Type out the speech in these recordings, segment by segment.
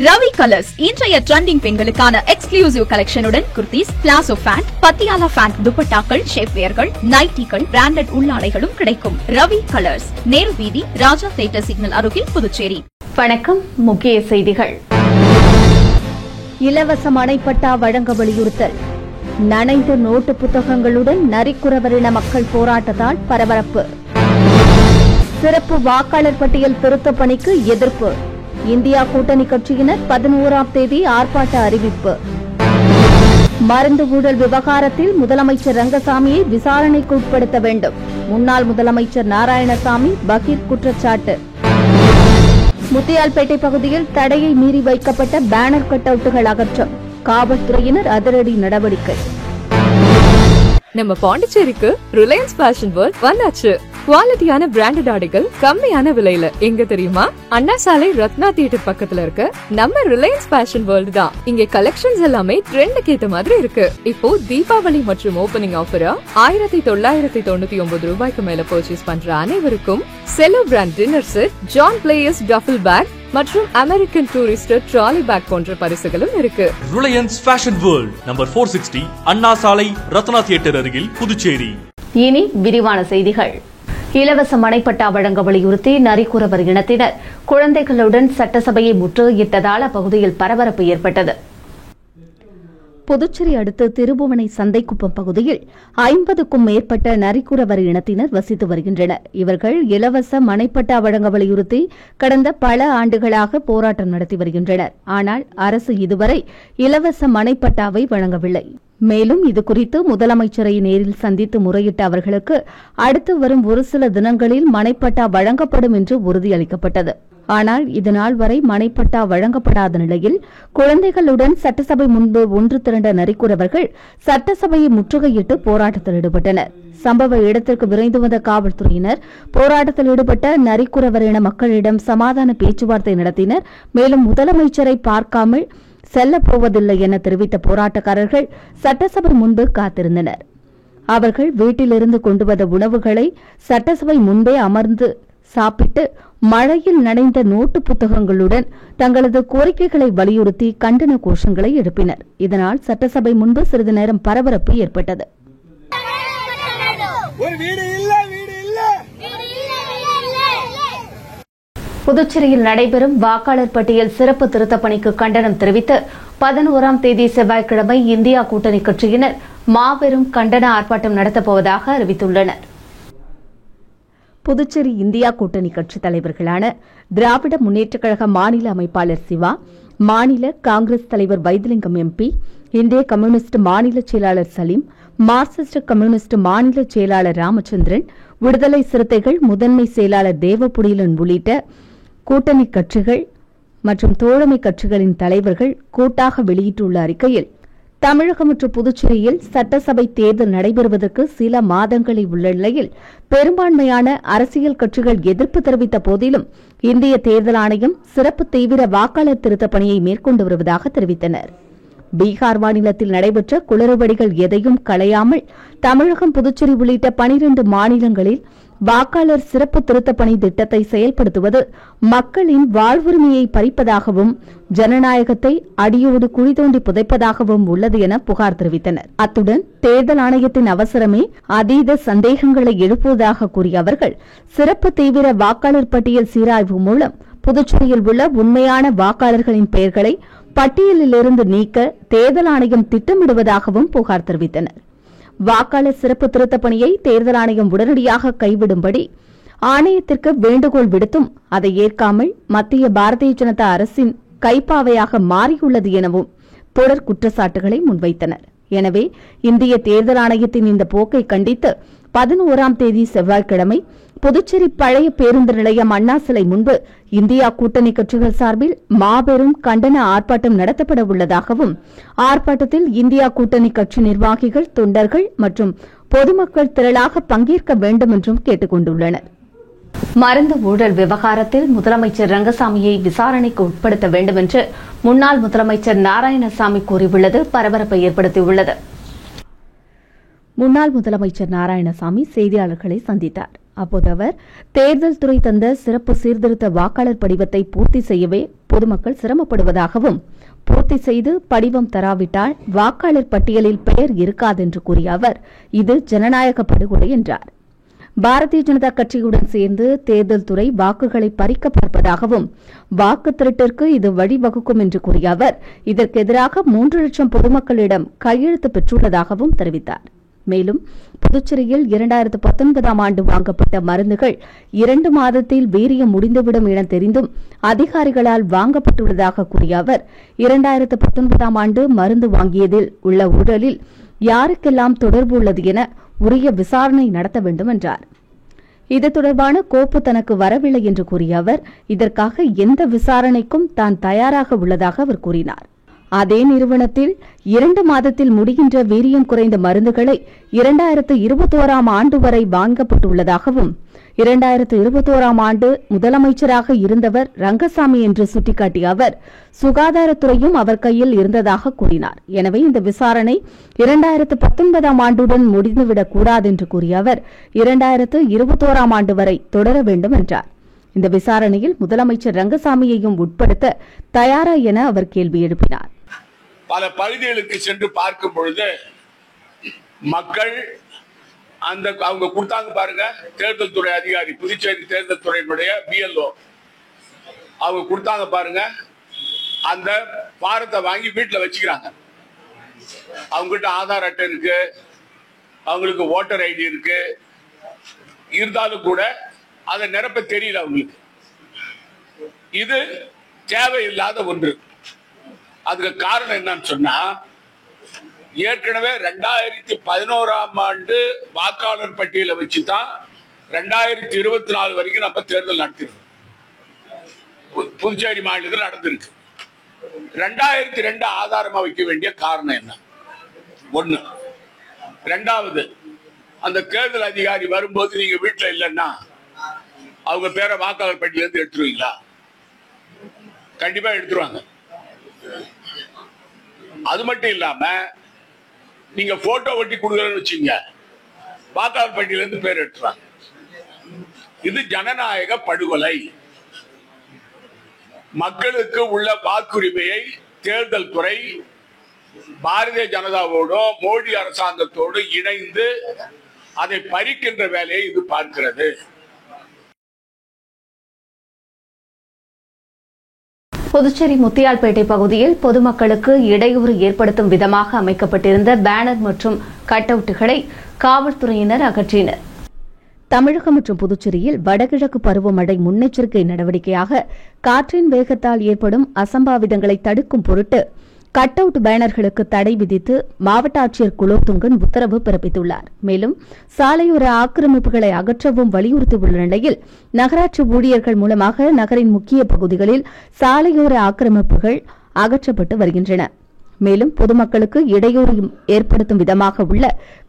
Ravi Colours இன்றைய trending பெண்களுக்கான exclusive கலெக்ஷனுடன் kurtis, palazzo pant, Patiala pant, துப்பட்டாக்கள், ஷேப்வேர்கள், நைட்டிகள், பிராண்டட் உள்ளாடைகளும் கிடைக்கும். ரவி கலர்ஸ், நேரு வீதி, ராஜா தியேட்டர் சிக்னல் அருகில், புதுச்சேரி. வணக்கம். முக்கிய செய்திகள். இலவச மனைப்பட்டா வழங்க வலியுறுத்தல். நனைந்த நோட்டு புத்தகங்களுடன் நரிக்குறவரின மக்கள் போராட்டத்தால் பரபரப்பு. சிறப்பு வாக்காளர் பட்டியல் திருத்த பணிக்கு எதிர்ப்பு. இந்தியா கூட்டணி கட்சியினர் 11ஆம் தேதி ஆர்ப்பாட்ட அறிவிப்பு. மருந்து ஊழல் விவகாரத்தில் முதலமைச்சர் ரங்கசாமியை விசாரணைக்கு உட்படுத்த வேண்டும். முன்னாள் முதலமைச்சர் நாராயணசாமி பகீர் குற்றச்சாட்டு. முத்தியால்பேட்டை பகுதியில் தடையை மீறி வைக்கப்பட்ட பேனர் கட் அவுட்டுகள் அகற்றம். காவல்துறையினர் அதிரடி நடவடிக்கை. நம்ம பாண்டிச்சேரிக்கு ரிலையன்ஸ் ஃபேஷன் வேர்ல்ட் வந்தாச்சு. குவாலிட்டியான பிராண்டட் ஆடைகள் கம்மியான விலையில. எங்க தெரியுமா? அண்ணா சாலை ரத்னா தியேட்டர் பக்கத்துல இருக்க நம்ம ரிலையன்ஸ் ஃபேஷன் வேர்ல்ட் தான். இங்க கலெக்ஷன்ஸ் எல்லாமே ட்ரெண்டுக்கு ஏத்த மாதிரி இருக்கு. இப்போ தீபாவளி மற்றும் ஓபனிங் ஆஃபரா 1999 ரூபாய்க்கு மேல பர்ச்சேஸ் பண்ற அனைவருக்கும் Cello brand dinner set, John Players duffel bag மற்றும் அமெரிக்கன் டூரிஸ்டர் ட்ராலி பேக் போன்ற பரிசுகளும் இருக்கு. Reliance Fashion World, number 460, Anna Salai Ratna theatre அருகில், புதுச்சேரி. இனி விரிவான செய்திகள். இலவச மனைப்பட்டா வழங்க வலியுறுத்தி நரிக்குறவர் இனத்தினர் குழந்தைகளுடன் சட்டசபையை முற்றுகையிட்டதால் அப்பகுதியில் பரபரப்பு ஏற்பட்டது. புதுச்சேரி அடுத்த திருபுவனை சந்தைக்குப்பம் பகுதியில் 50க்கும் மேற்பட்ட நரிக்குறவர் இனத்தினர் வசித்து வருகின்றனர். இவர்கள் இலவச மனைப்பட்டா வழங்க வலியுறுத்தி கடந்த பல ஆண்டுகளாக போராட்டம் நடத்தி வருகின்றனர். ஆனால் அரசு இதுவரை இலவச மனைப்பட்டாவை வழங்கவில்லை. மேலும் இதுகுறித்து முதலமைச்சரை நேரில் சந்தித்து முறையிட்ட அவர்களுக்கு அடுத்து வரும் ஒரு சில தினங்களில் மனைப்பட்டா வழங்கப்படும் என்று உறுதியளிக்கப்பட்டது. ஆனால் இதுநாள் வரை மனைப்பட்டா வழங்கப்படாத நிலையில் குழந்தைகளுடன் சட்டசபை முன்பு ஒன்று திரண்ட நரிக்குறவர்கள் சட்டசபையை முற்றுகையிட்டு போராட்டத்தில் ஈடுபட்டனர். சம்பவ இடத்திற்கு விரைந்து வந்த காவல்துறையினர் போராட்டத்தில் ஈடுபட்ட நரிக்குறவர் இன மக்களிடம் சமாதான பேச்சுவார்த்தை நடத்தினர். மேலும் முதலமைச்சரை பார்க்காமல் செல்லப்போவதில்லை என தெரிவித்த போராட்டக்காரர்கள் சட்டசபை முன்பு காத்திருந்தனர். அவர்கள் வீட்டிலிருந்து கொண்டு வந்த உணவுகளை சட்டசபை முன்பே அமர்ந்து சாப்பிட்டு மழையில் நனைந்த நோட்டு புத்தகங்களுடன் தங்களது கோரிக்கைகளை வலியுறுத்தி கண்டன கோஷங்களை எழுப்பினர். இதனால் சட்டசபை முன்பு சிறிது நேரம் பரபரப்பு ஏற்பட்டது. புதுச்சேரியில் நடைபெறும் வாக்காளர் பட்டியல் சிறப்பு திருத்தப் பணிக்கு கண்டனம் தெரிவித்து 11ஆம் தேதி செவ்வாய்க்கிழமை இந்தியா கூட்டணி கட்சியினர் மாபெரும் கண்டன ஆர்ப்பாட்டம் நடத்தப்போவதாக அறிவித்துள்ளனர். புதுச்சேரி இந்தியா கூட்டணி கட்சித் தலைவர்களான திராவிட முன்னேற்றக் கழக மாநில அமைப்பாளர் சிவா, மாநில காங்கிரஸ் தலைவர் வைத்திலிங்கம் எம்பி, இந்திய கம்யூனிஸ்ட் மாநில செயலாளர் சலீம், மார்க்சிஸ்ட் கம்யூனிஸ்ட் மாநில செயலாளர் ராமச்சந்திரன், விடுதலை சிறுத்தைகள் முதன்மை செயலாளர் தேவபுடிலன் உள்ளிட்ட கூட்டணி கட்சிகள் மற்றும் தோழமை கட்சிகளின் தலைவர்கள் கூட்டாக வெளியிட்டுள்ள அறிக்கையில், தமிழகம் மற்றும் புதுச்சேரியில் சட்டசபை தேர்தல் நடைபெறுவதற்கு சில மாதங்களே உள்ள நிலையில் பெரும்பான்மையான அரசியல் கட்சிகள் எதிர்ப்பு தெரிவித்த போதிலும் இந்திய தேர்தல் ஆணையம் சிறப்பு தீவிர வாக்காளர் திருத்தப் பணியை மேற்கொண்டு வருவதாக தெரிவித்தனர். பீகார் மாநிலத்தில் நடைபெற்ற குளறுபடிகள் எதையும் களையாமல் தமிழகம், புதுச்சேரி உள்ளிட்ட 12 மாநிலங்களில் வாக்காளர் சிறப்பு திருத்தப் பணி திட்டத்தை செயல்படுத்துவது மக்களின் வாழ்வுரிமையை பறிப்பதாகவும் ஜனநாயகத்தை அடியோடு குழி தோண்டி புதைப்பதாகவும் உள்ளது என புகார் தெரிவித்தனர். அத்துடன் தேர்தல் ஆணையத்தின் அவசரமே அதீத சந்தேகங்களை எழுப்புவதாக கூறிய அவர்கள், சிறப்பு தீவிர வாக்காளர் பட்டியல் சீராய்வு மூலம் புதுச்சேரியில் உள்ள உண்மையான வாக்காளர்களின் பெயர்களை பட்டியலிலிருந்து நீக்க தேர்தல் ஆணையம் திட்டமிடுவதாகவும் புகார் தெரிவித்தனர். வாக்காளர் சிறப்பு திருத்தப் பணியை தேர்தல் ஆணையம் உடனடியாக கைவிடும்படி ஆணையத்திற்கு வேண்டுகோள் விடுத்தும் அதை ஏற்காமல் மத்திய பாரதிய ஜனதா அரசின் கைப்பாவையாக மாறியுள்ளது எனவும் தொடர் குற்றச்சாட்டுகளை முன்வைத்தனர். எனவே இந்திய தேர்தல் ஆணையத்தின் இந்த போக்கை கண்டித்து 11ஆம் தேதி செவ்வாய்க்கிழமை புதுச்சேரி பழைய பேருந்து நிலையம் அண்ணா சிலை முன்பு இந்தியா கூட்டணி கட்சிகள் சார்பில் மாபெரும் கண்டன ஆர்ப்பாட்டம் நடத்தப்பட உள்ளதாகவும், ஆர்ப்பாட்டத்தில் இந்தியா கூட்டணி கட்சி நிர்வாகிகள், தொண்டர்கள் மற்றும் பொதுமக்கள் திரளாக பங்கேற்க வேண்டும் என்றும் கேட்டுக் கொண்டுள்ளனர். மருந்து ஊழல் விவகாரத்தில் முதலமைச்சர் ரங்கசாமியை விசாரணைக்கு உட்படுத்த வேண்டும் என்று முன்னாள் முதலமைச்சர் நாராயணசாமி கூறியுள்ளது பரபரப்பை ஏற்படுத்தியுள்ளது. முன்னாள் முதலமைச்சர் நாராயணசாமி செய்தியாளர்களை சந்தித்தார். அப்போது அவர் தேர்தல் துறை தந்த சிறப்பு சீர்திருத்த வாக்காளர் படிவத்தை பூர்த்தி செய்யவே பொதுமக்கள் சிரமப்படுவதாகவும் பூர்த்தி செய்து படிவம் தராவிட்டால் வாக்காளர் பட்டியலில் பெயர் இருக்காதென்று கூறிய அவர் இது ஜனநாயக படுகொலை என்றார். பாரதிய ஜனதா கட்சியுடன் சேர்ந்து தேர்தல் துறை வாக்குகளை பறிக்க பார்ப்பதாகவும் வாக்கு திருட்டிற்கு இது வழிவகுக்கும் என்று கூறிய அவர் இதற்கு எதிராக 3 லட்சம் பொதுமக்களிடம் கையெழுத்து பெற்றுள்ளதாகவும் தெரிவித்தார். மேலும் புதுச்சேரியில் 2019ஆம் ஆண்டு வாங்கப்பட்ட மருந்துகள் 2 மாதத்தில் வீரியம் முடிந்துவிடும் என தெரிந்தும் அதிகாரிகளால் வாங்கப்பட்டுள்ளதாக கூறிய அவர் 2019ஆம் ஆண்டு மருந்து வாங்கியதில் உள்ள ஊழலில் யாருக்கெல்லாம் தொடர்பு உள்ளது என உரிய விசாரணை நடத்த வேண்டும் என்றார். இது தொடர்பான கோப்பு தனக்கு வரவில்லை என்று கூறிய அவர் இதற்காக எந்த விசாரணைக்கும் தான் தயாராக உள்ளதாக அவர் கூறினார். அதே நிறுவனத்தில் 2 மாதத்தில் முடிகின்ற வீரியம் குறைந்த மருந்துகளை 2021ஆம் ஆண்டு வரை வாங்கப்பட்டுள்ளதாகவும் 2021ஆம் ஆண்டு முதலமைச்சராக இருந்தவர் ரங்கசாமி என்று சுட்டிக்காட்டிய அவர் சுகாதாரத்துறையும் அவர் கையில் இருந்ததாக கூறினார். எனவே இந்த விசாரணை 2019ஆம் ஆண்டுடன் முடிந்துவிடக் கூடாது என்று கூறிய அவர் 2021ஆம் ஆண்டு வரை தொடர வேண்டும் என்றார். இந்த விசாரணையில் முதலமைச்சர் ரங்கசாமியையும் உட்படுத்த தயாரா என அவர் கேள்வி எழுப்பினார். பல பகுதிகளுக்கு சென்று பார்க்கும் பொழுது மக்கள் அவங்க கொடுத்தாங்க பாருங்க, தேர்தல் துறை அதிகாரி, புதுச்சேரி தேர்தல் துறையினுடைய BLO அவங்க கொடுத்தாங்க பாருங்க, அந்த பாரத்தை வாங்கி வீட்டில் வச்சுக்கிறாங்க. அவங்ககிட்ட ஆதார் அட்டை இருக்கு, அவங்களுக்கு ஓட்டர் ஐடி இருக்கு, இருந்தாலும் கூட அதை நிரப்ப தெரியல அவங்களுக்கு. இது தேவையில்லாத ஒன்று. அதுக்கு காரணம் என்னன்னு சொன்னா, ஏற்கனவே 2011ஆம் ஆண்டு வாக்காளர் பட்டியலை வச்சுதான் 2024 வரைக்கும் நம்ம தேர்தல் நடத்திருக்கோம். புதுச்சேரி மாநிலத்தில் நடந்திருக்கு. 2002 ஆதாரமா வைக்க வேண்டிய காரணம் என்ன? ஒண்ணு. ரெண்டாவது, அந்த தேர்தல் அதிகாரி வரும்போது நீங்க வீட்டுல இல்லைன்னா அவங்க பேரை வாக்காளர் பட்டியல இருந்து எடுத்துருவீங்களா? கண்டிப்பா எடுத்துருவாங்க. அது மட்டும் இல்லாம நீங்க போட்டோ ஒட்டி கொடுக்கலன்னு வச்சுங்க, வாக்காளர் பட்டியல இருந்து பேர் எடுத்துருவாங்க. இது ஜனநாயக படுகொலை. மக்களுக்கு உள்ள வாக்குரிமையை தேர்தல் துறை பாரதிய ஜனதாவோடு மோடி அரசாங்கத்தோடு இணைந்து அதை பறிக்கின்ற வேலையை இது பார்க்கிறது. புதுச்சேரி முத்தியால்பேட்டை பகுதியில் பொதுமக்களுக்கு இடையூறு ஏற்படுத்தும் விதமாக அமைக்கப்பட்டிருந்த பேனர் மற்றும் கட் அவுட்டுகளை காவல்துறையினர் அகற்றினர். தமிழகம் மற்றும் புதுச்சேரியில் வடகிழக்கு பருவமழை முன்னெச்சரிக்கை நடவடிக்கையாக காற்றின் வேகத்தால் ஏற்படும் அசம்பாவிதங்களை தடுக்கும் பொருட்டு கட் அவுட் பேனர்களுக்கு தடை விதித்து மாவட்ட ஆட்சியர் குலோத்துங்கன் உத்தரவு பிறப்பித்துள்ளார். மேலும் சாலையோர ஆக்கிரமிப்புகளை அகற்றவும் வலியுறுத்தியுள்ள நிலையில் நகராட்சி ஊழியர்கள் மூலமாக நகரின் முக்கிய பகுதிகளில் சாலையோர ஆக்கிரமிப்புகள் அகற்றப்பட்டு வருகின்றன. மேலும் பொதுமக்களுக்கு இடையூறு ஏற்படுத்தும் விதமாக உள்ள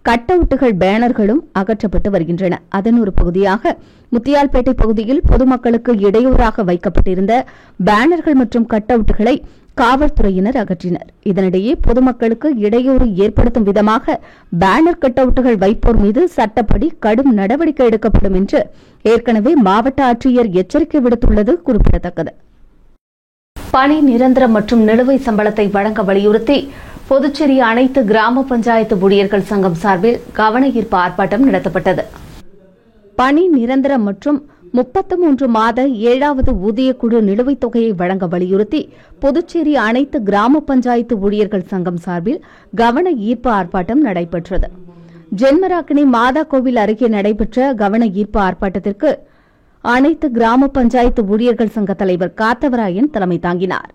கட் அவுட்டுகள் பேனர்களும் அகற்றப்பட்டு வருகின்றன. அதன் ஒரு பகுதியாக முத்தியால்பேட்டை பகுதியில் பொதுமக்களுக்கு இடையூறாக வைக்கப்பட்டிருந்த பேனர்கள் மற்றும் கட் அவுட்டுகளை காவல்துறையினர் அகற்றினர். இதனிடையே பொதுமக்களுக்கு இடையூறு ஏற்படுத்தும் விதமாக பேனர் கட் அவுட்டுகள் வைப்போர் மீது சட்டப்படி கடும் நடவடிக்கை எடுக்கப்படும் என்று ஏற்கனவே மாவட்ட ஆட்சியர் எச்சரிக்கை விடுத்துள்ளது குறிப்பிடத்தக்கது. பணி நிரந்தரம் மற்றும் நிலுவைத் சம்பளத்தை வழங்க வலியுறுத்தி புதுச்சேரி அனைத்து கிராம பஞ்சாயத்து ஊழியர்கள் சங்கம் சார்பில் கவன ஈர்ப்பு ஆர்ப்பாட்டம் நடத்தப்பட்டது. பணி நிரந்தரம் மற்றும் 33 மாத 7வது ஊதியக்குழு நிலுவைத் தொகையை வழங்க வலியுறுத்தி புதுச்சேரி அனைத்து கிராம பஞ்சாயத்து ஊழியர்கள் சங்கம் சார்பில் கவன ஈர்ப்பு ஆர்ப்பாட்டம் நடைபெற்றது. ஜென்மராக்கினி மாதா கோவில் அருகே நடைபெற்ற கவன ஈர்ப்பு ஆர்ப்பாட்டத்திற்கு அனைத்து கிராம பஞ்சாயத்து ஊழியர்கள் சங்க தலைவர் காத்தவராயன் தலைமை தாங்கினார்.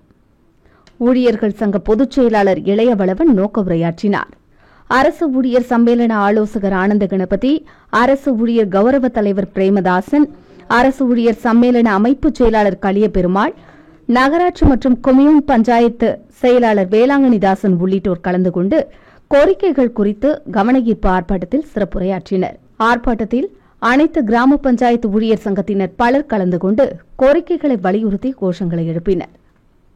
ஊழியர்கள் சங்க பொதுச் செயலாளர் இளையவளவன் நோக்க உரையாற்றினார். அரசு ஊழியர் சம்மேளன ஆலோசகர் ஆனந்த கணபதி, அரசு ஊழியர் கௌரவ தலைவர் பிரேமதாசன், அரசு ஊழியர் சம்மேளன அமைப்பு செயலாளர் களியபெருமாள், நகராட்சி மற்றும் கொம்யூன் பஞ்சாயத்து செயலாளர் வேளாங்கண்ணிதாசன் உள்ளிட்டோர் கலந்து கொண்டு கோரிக்கைகள் குறித்து கவன ஈர்ப்பு ஆர்ப்பாட்டத்தில் சிறப்புரையாற்றினர். ஆர்ப்பாட்டத்தில் அனைத்து கிராம பஞ்சாயத்து ஊழியர் சங்கத்தினர் பலர் கலந்து கொண்டு கோரிக்கைகளை வலியுறுத்தி கோஷங்களை எழுப்பினர்.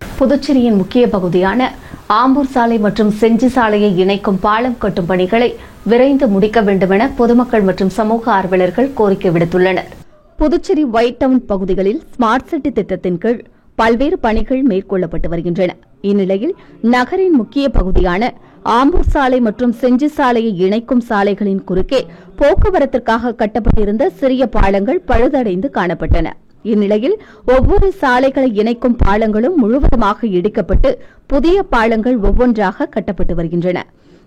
புதுச்சேரியின் முக்கிய பகுதியான ஆம்பூர் சாலை மற்றும் செஞ்சி சாலையை இணைக்கும் பாலம் கட்டும் பணிகளை விரைந்து முடிக்க வேண்டுமென பொதுமக்கள் மற்றும் சமூக ஆர்வலர்கள் கோரிக்கை விடுத்துள்ளனர். புதுச்சேரி ஒயிட் டவுன் பகுதிகளில் ஸ்மார்ட் சிட்டி திட்டத்தின் கீழ் பல்வேறு பணிகள் மேற்கொள்ளப்பட்டு வருகின்றன. இந்நிலையில் நகரின் முக்கிய பகுதியான ஆம்பூர் சாலை மற்றும் செஞ்சி சாலையை இணைக்கும் சாலைகளின் குறுக்கே போக்குவரத்திற்காக கட்டப்பட்டிருந்த சிறிய பாலங்கள் பழுதடைந்து காணப்பட்டன. இந்நிலையில் ஒவ்வொரு சாலைகளை இணைக்கும் பாலங்களும் முழுவதுமாக இடிக்கப்பட்டு புதிய பாலங்கள் ஒவ்வொன்றாக கட்டப்பட்டு வருகின்றன.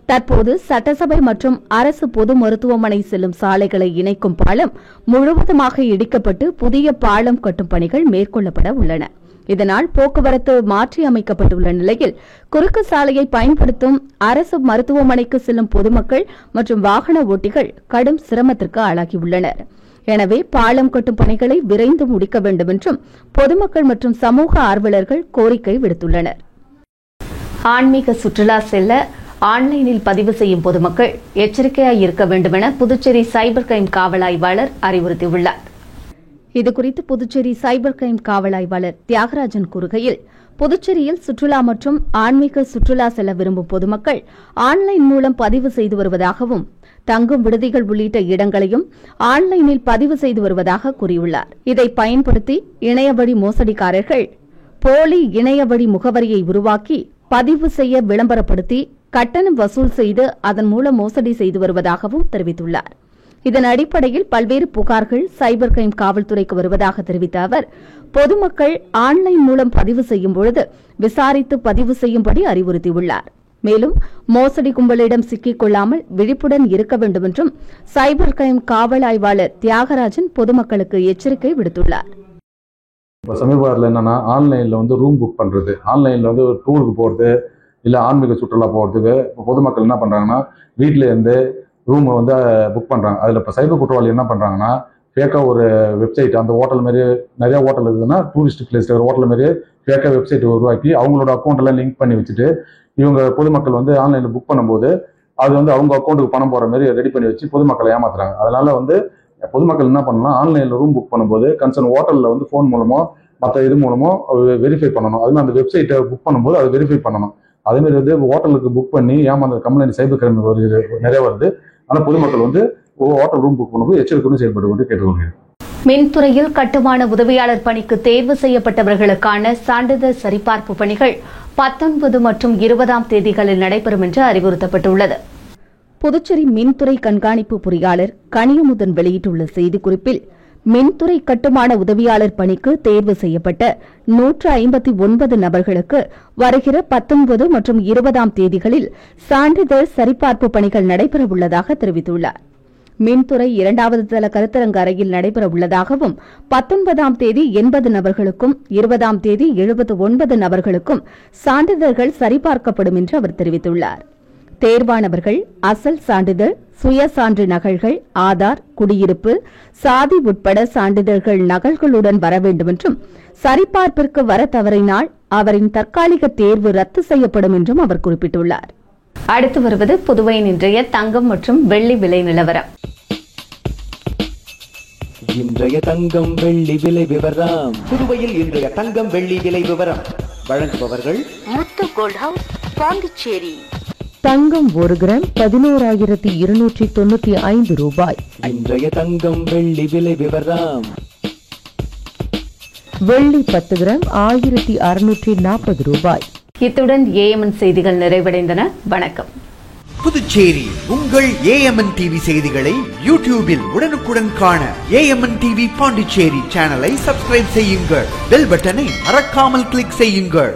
தற்போது சட்டசபை மற்றும் அரசு பொது மருத்துவமனை செல்லும் சாலைகளை இணைக்கும் பாலம் முழுவதுமாக இடிக்கப்பட்டு புதிய பாலம் கட்டும் பணிகள் மேற்கொள்ளப்பட உள்ளன. இதனால் போக்குவரத்து மாற்றியமைக்கப்பட்டுள்ள நிலையில் குறுக்கு சாலையை பயன்படுத்தும் அரசு மருத்துவமனைக்கு செல்லும் பொதுமக்கள் மற்றும் வாகன ஓட்டிகள் கடும் சிரமத்திற்கு ஆளாகியுள்ளனர். எனவே பாலம் கட்டும் பணிகளை விரைந்து முடிக்க வேண்டும் என்றும் பொதுமக்கள் மற்றும் சமூக ஆர்வலர்கள் கோரிக்கை விடுத்துள்ளனர். ஆன்மீக சுற்றுலா செல்ல ஆன்லைனில் பதிவு செய்யும் பொதுமக்கள் எச்சரிக்கையாய் இருக்க வேண்டும் என புதுச்சேரி சைபர் கிரைம் காவல் ஆய்வாளர் அறிவுறுத்தியுள்ளார். இதுகுறித்து புதுச்சேரி சைபர் கிரைம் காவல் ஆய்வாளர் தியாகராஜன் கூறுகையில், புதுச்சேரியில் சுற்றுலா மற்றும் ஆன்மீக சுற்றுலா செல்ல விரும்பும் பொதுமக்கள் ஆன்லைன் மூலம் பதிவு செய்து வருவதாகவும் தங்கும் விடுதிகள் உள்ளிட்ட இடங்களையும் ஆன்லைனில் பதிவு செய்து வருவதாக கூறியுள்ளார். இதை பயன்படுத்தி இணையவழி மோசடிக்காரர்கள் போலி இணையவழி முகவரியை உருவாக்கி பதிவு செய்ய விளம்பரப்படுத்தி கட்டணம் வசூல் செய்து அதன் மூலம் மோசடி செய்து வருவதாகவும் தெரிவித்துள்ளார். இதன் அடிப்படையில் பல்வேறு புகார்கள் சைபர் கிரைம் காவல்துறைக்கு வருவதாக தெரிவித்த அவர், பொதுமக்கள் ஆன்லைன் மூலம் பதிவு செய்யும் பொழுது விசாரித்து பதிவு செய்யும்படி அறிவுறுத்தியுள்ளார். மேலும் மோசடி கும்பலிடம் சிக்கிக் கொள்ளாமல் விழிப்புடன் இருக்க வேண்டும் என்றும் சைபர் கிரைம் காவல் ஆய்வாளர் தியாகராஜன் பொதுமக்களுக்கு எச்சரிக்கை விடுத்துள்ளார். இப்போ சமீபத்தில் என்னன்னா, ஆன்லைனில் வந்து ரூம் புக் பண்ணுறது, ஆன்லைனில் வந்து டூருக்கு போகிறது, இல்லை ஆன்மீக சுற்றுலா போகிறதுக்கு இப்போ பொதுமக்கள் என்ன பண்ணுறாங்கன்னா, வீட்டில் இருந்து ரூமை வந்து புக் பண்ணுறாங்க. அதில் இப்போ சைபர் குற்றவாளி என்ன பண்ணுறாங்கன்னா, ஃபேக்காக ஒரு வெப்சைட், அந்த ஹோட்டல் மாரி நிறைய ஹோட்டல் இருக்குதுன்னா டூரிஸ்ட் பிளேஸில் ஒரு ஹோட்டல் மாரி ஃபேக்காக வெப்சைட் உருவாக்கி அவங்களோட அக்கௌண்ட்டெல்லாம் லிங்க் பண்ணி வச்சுட்டு இவங்க பொதுமக்கள் வந்து ஆன்லைனில் புக் பண்ணும்போது அது வந்து அவங்க அக்கௌண்ட்டுக்கு பணம் போகிற மாதிரி ரெடி பண்ணி வச்சு பொதுமக்களை ஏமாத்துறாங்க. அதனால வந்து பொதுமக்கள் என்ன பண்ணலாம், ஆன்லைனில் ரூம் புக் பண்ணும்போது கன்சர்ன் ஹோட்டலில் வந்து ஃபோன் மூலமோ மற்ற இது மூலமோ வெரிஃபை பண்ணணும். அதுமாதிரி அந்த வெப்சைட்டை புக் பண்ணும்போது அதை வெரிஃபை பண்ணணும். அதேமாதிரி வந்து ஹோட்டலுக்கு புக் பண்ணி ஏமாந்த கம்ப்ளைண்ட் சைபர் கிரைம் நிறைய வருது. ஆனால் பொதுமக்கள் வந்து ஹோட்டல் ரூம் புக் பண்ணும்போது எச்சரிக்கையுடன் செயல்பட்டு கொண்டு கேட்டுக்கொள்கிறேன். மின்துறையில் கட்டுமான உதவியாளர் பணிக்கு தேர்வு செய்யப்பட்டவர்களுக்கான சான்றிதழ் சரிபார்ப்பு பணிகள் 19 மற்றும் 20ஆம் தேதிகளில் நடைபெறும் என்று அறிவுறுத்தப்பட்டுள்ளது. புதுச்சேரி மின்துறை கண்காணிப்பு பொறியாளர் கனியமுதன் வெளியிட்டுள்ள செய்திக்குறிப்பில், மின்துறை கட்டுமான உதவியாளர் பணிக்கு தேர்வு செய்யப்பட்ட 159 நபர்களுக்கு வருகிற 19 மற்றும் 20ஆம் தேதிகளில் சான்றிதழ் சரிபார்ப்பு பணிகள் நடைபெறவுள்ளதாக தெரிவித்துள்ளார். மின்துறை 2வது தள கருத்தரங்க அறையில் நடைபெறவுள்ளதாகவும் 19ஆம் தேதி 80 நபர்களுக்கும் 20ஆம் தேதி 79 நபர்களுக்கும் சான்றிதழ்கள் சரிபார்க்கப்படும் என்று அவர் தெரிவித்துள்ளார். தேர்வானவர்கள் அசல் சான்றிதழ், சுய சான்று நகல்கள், ஆதார், குடியிருப்பு, சாதி உட்பட சான்றிதழ்கள் நகல்களுடன் வர வேண்டும் என்றும், சரிபார்ப்பிற்கு வர தவறினால் அவரின் தற்காலிக தேர்வு ரத்து செய்யப்படும் என்றும் அவர் குறிப்பிட்டுள்ளார். அடுத்து வருவது புதுவையின் இன்றைய தங்கம் மற்றும் வெள்ளி விலை நிலவரம். இன்றைய தங்கம் வெள்ளி விலை விவரம். புதுவையில் இன்றைய தங்கம் வெள்ளி விலை விவரம் வழங்குபவர்கள் முத்து கோல்ட் ஹவுஸ், பாண்டிச்சேரி. தங்கம் 1 கிராம் 11,295 ரூபாய். இன்றைய தங்கம் வெள்ளி விலை விவரம். வெள்ளி 10 கிராம் 1640 ரூபாய். இத்துடன் ஏஎம்என் செய்திகள் நிறைவடைந்தன. வணக்கம். புதுச்சேரி உங்கள் ஏஎம்என் டிவி செய்திகளை யூடியூபில் உடனுக்குடன் காண ஏஎம்என் டிவி பாண்டிச்சேரி சேனலை சப்ஸ்கிரைப் செய்யுங்கள். பெல் பட்டனை மறக்காமல் கிளிக் செய்யுங்கள்.